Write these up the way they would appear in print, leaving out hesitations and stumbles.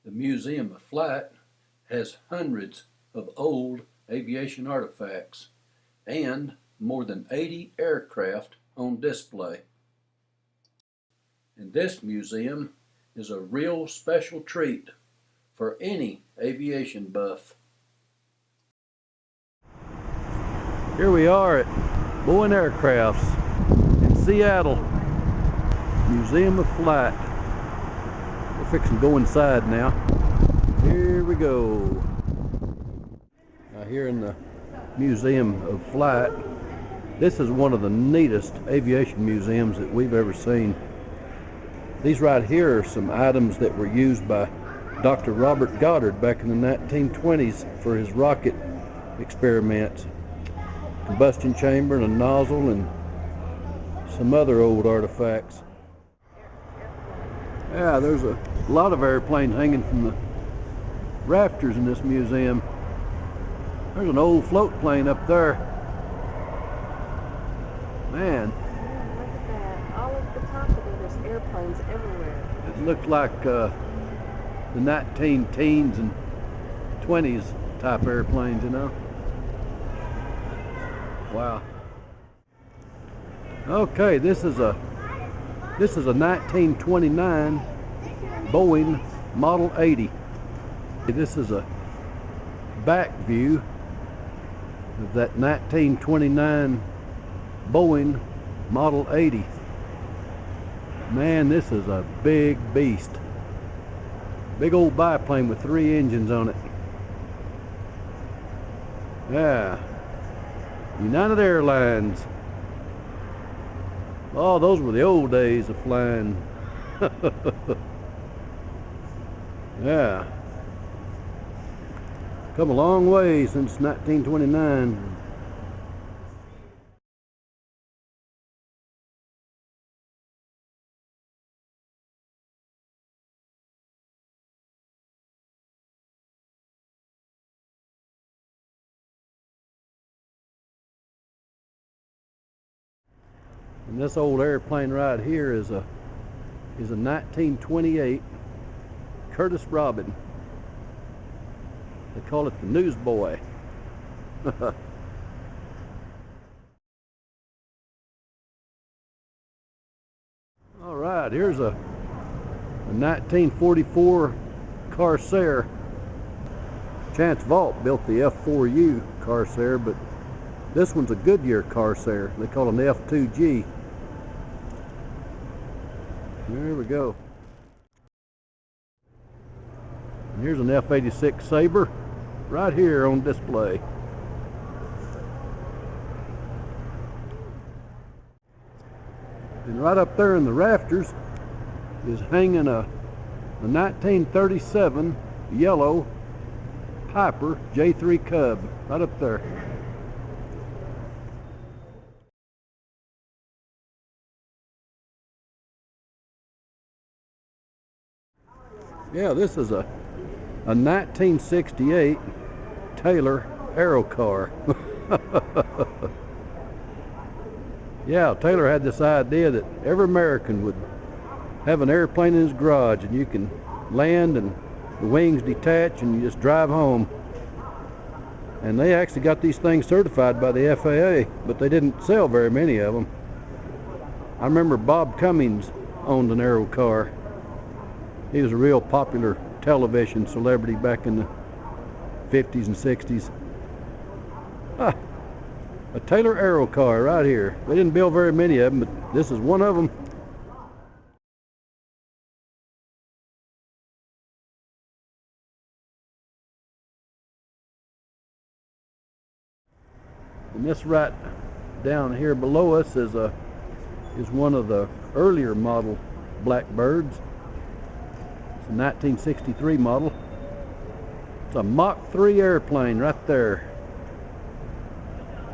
The Museum of Flight has hundreds of old aviation artifacts and more than 80 aircraft on display. And this museum is a real special treat for any aviation buff. Here we are at Boeing Aircrafts in Seattle, Museum of Flight. We're fixing to go inside now. Here we go. Now here in the Museum of Flight, this is one of the neatest aviation museums that we've ever seen. These right here are some items that were used by Dr. Robert Goddard back in the 1920s for his rocket experiments. Combustion chamber and a nozzle and some other old artifacts. Yeah, there's a lot of airplanes hanging from the rafters in this museum. There's an old float plane up there. Man. Look at that. All over the top of it, there's airplanes everywhere. It looks like the 19 teens and 20s type airplanes, you know. Wow. Okay, this is a 1929 Boeing Model 80. This is a back view of that 1929 Boeing Model 80. Man, this is a big beast. Big old biplane with 3 engines on it. Yeah. United Airlines. Oh, those were the old days of flying. Yeah. Come a long way since 1929. And this old airplane right here is a 1928 Curtiss Robin. They call it the Newsboy. All right, here's a 1944 Corsair. Chance Vault built the F4U Corsair, but this one's a Goodyear Corsair. They call it an F2G. There we go. And here's an F-86 Sabre right here on display. And right up there in the rafters is hanging a 1937 yellow Piper J3 Cub right up there. Yeah, this is a 1968 Taylor Aerocar. Yeah, Taylor had this idea that every American would have an airplane in his garage and you can land and the wings detach and you just drive home. And they actually got these things certified by the FAA, but they didn't sell very many of them. I remember Bob Cummings owned an Aerocar. He was a real popular television celebrity back in the 50s and 60s. Ah, a Taylor Aerocar right here. They didn't build very many of them, but this is one of them. And this right down here below us is one of the earlier model Blackbirds. It's a 1963 model. It's a Mach 3 airplane right there.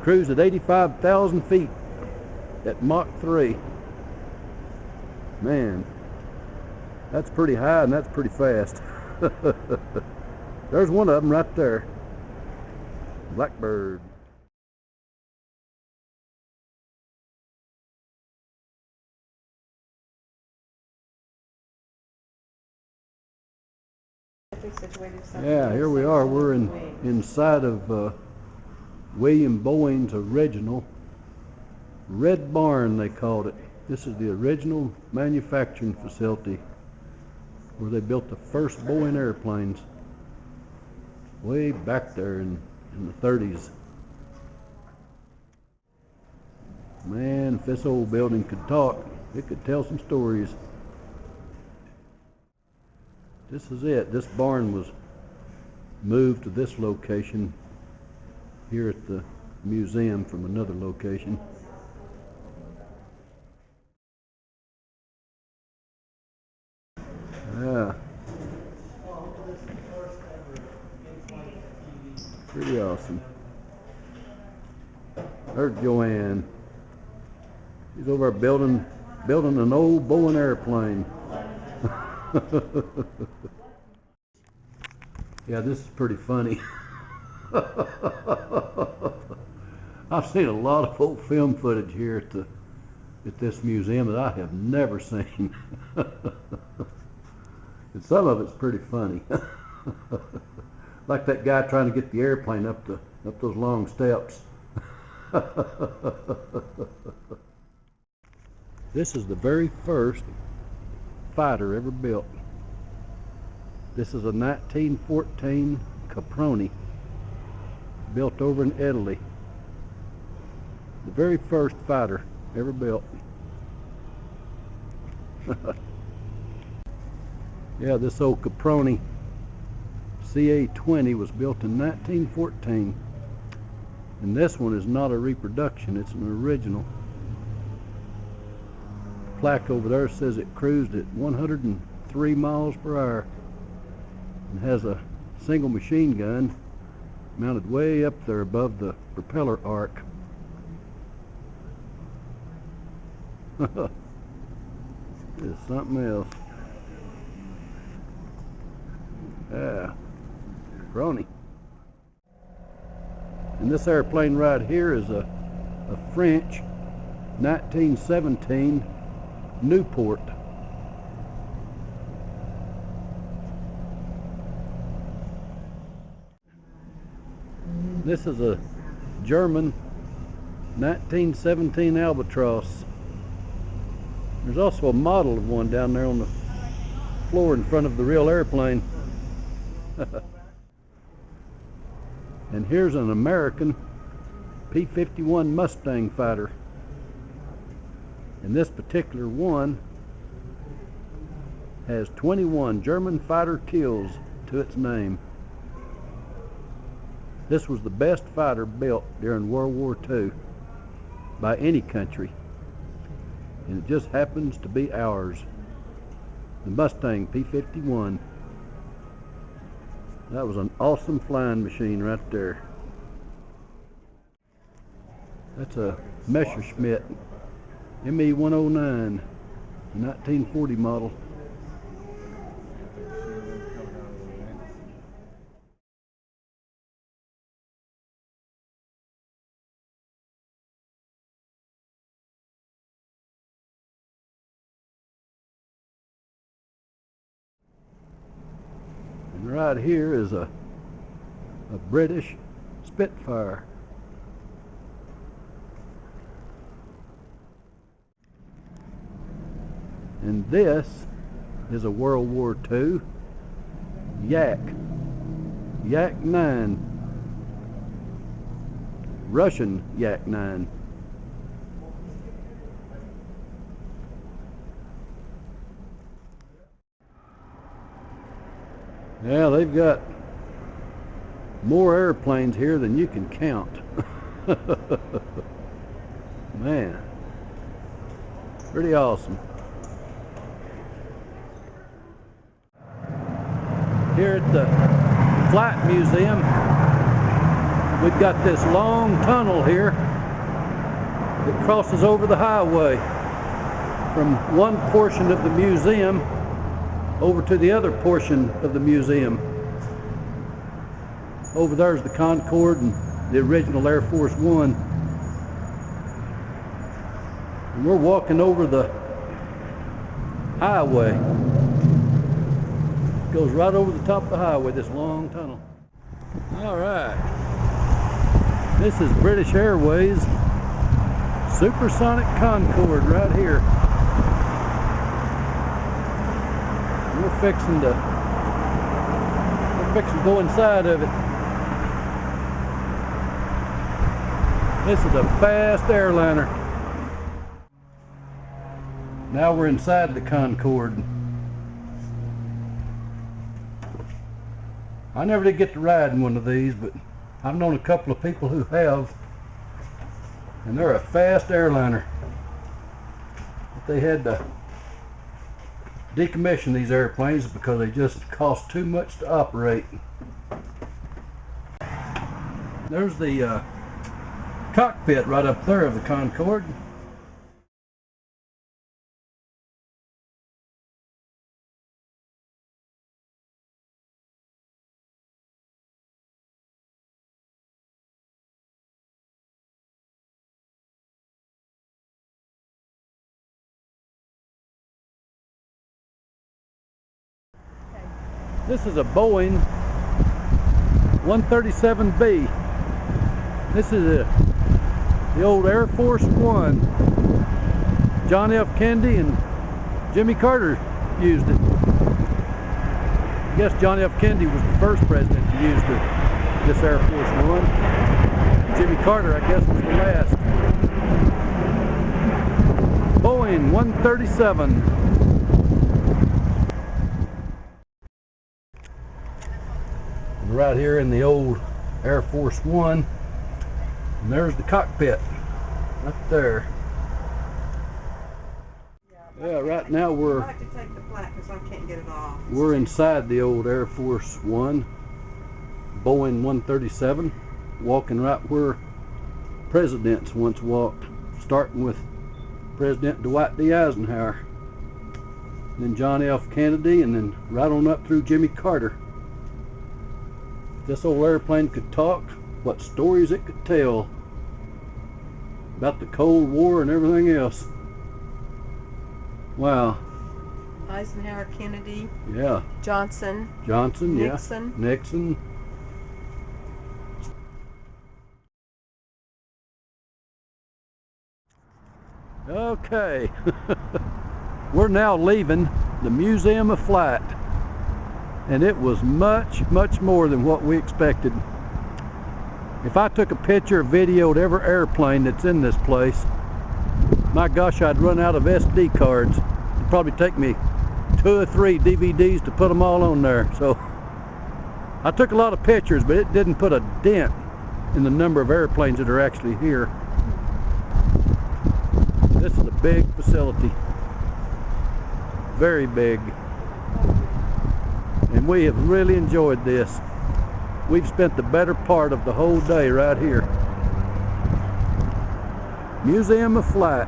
Cruised at 85,000 feet at Mach 3. Man, that's pretty high and that's pretty fast. There's one of them right there. Blackbird. perfectly situated something. Yeah, here we are. We're inside of William Boeing's original Red Barn, they called it. This is the original manufacturing facility where they built the first Boeing airplanes way back there in the 30s. Man, if this old building could talk, it could tell some stories. This is it. This barn was moved to this location here at the museum from another location. Yeah. Pretty awesome. There's Joanne. She's over there building an old Boeing airplane. Yeah, this is pretty funny. I've seen a lot of old film footage here at this museum that I have never seen. And some of it's pretty funny. Like that guy trying to get the airplane up those long steps. This is the very first fighter ever built. This is a 1914 Caproni built over in Italy. The very first fighter ever built. Yeah, this old Caproni CA-20 was built in 1914. And this one is not a reproduction, it's an original. The plaque over there says it cruised at 103 miles per hour and has a single machine gun mounted way up there above the propeller arc. It's something else. Yeah, Caproni. And this airplane right here is a French 1917 Newport. This is a German 1917 Albatross. There's also a model of one down there on the floor in front of the real airplane. And here's an American P-51 Mustang fighter. And this particular one has 21 German fighter kills to its name. This was the best fighter built during World War II by any country. And it just happens to be ours. The Mustang P-51. That was an awesome flying machine right there. That's a Messerschmitt ME-109, 1940 model. And right here is a British Spitfire. And this is a World War II Yak 9, Russian Yak 9. Yeah, they've got more airplanes here than you can count. Man, pretty awesome. Here at the Flight Museum, we've got this long tunnel here that crosses over the highway from one portion of the museum over to the other portion of the museum. Over there's the Concorde and the original Air Force One. And we're walking over the highway. Goes right over the top of the highway, this long tunnel. All right. This is British Airways Supersonic Concorde right here. We're fixing to go inside of it. This is a fast airliner. Now we're inside the Concorde. I never did get to ride in one of these, but I've known a couple of people who have, and they're a fast airliner. But they had to decommission these airplanes because they just cost too much to operate. There's the cockpit right up there of the Concorde. This is a Boeing 137B. This is the old Air Force One. John F. Kennedy and Jimmy Carter used it. I guess John F. Kennedy was the first president to use this Air Force One. Jimmy Carter, I guess, was the last. Boeing 137. Right here in the old Air Force One, and there's the cockpit right there. Yeah, right now we're inside the old Air Force One, Boeing 137, walking right where presidents once walked, starting with President Dwight D. Eisenhower, then John F. Kennedy, and then right on up through Jimmy Carter. If this old airplane could talk, what stories it could tell about the Cold War and everything else. Wow. Eisenhower, Kennedy. Yeah. Johnson. Nixon. Yeah. Nixon. Okay. We're now leaving the Museum of Flight. And it was much, much more than what we expected. If I took a picture or videoed every airplane that's in this place, my gosh, I'd run out of SD cards. It'd probably take me 2 or 3 DVDs to put them all on there. So I took a lot of pictures, but it didn't put a dent in the number of airplanes that are actually here. This is a big facility. Very big. And we have really enjoyed this. We've spent the better part of the whole day right here. Museum of Flight.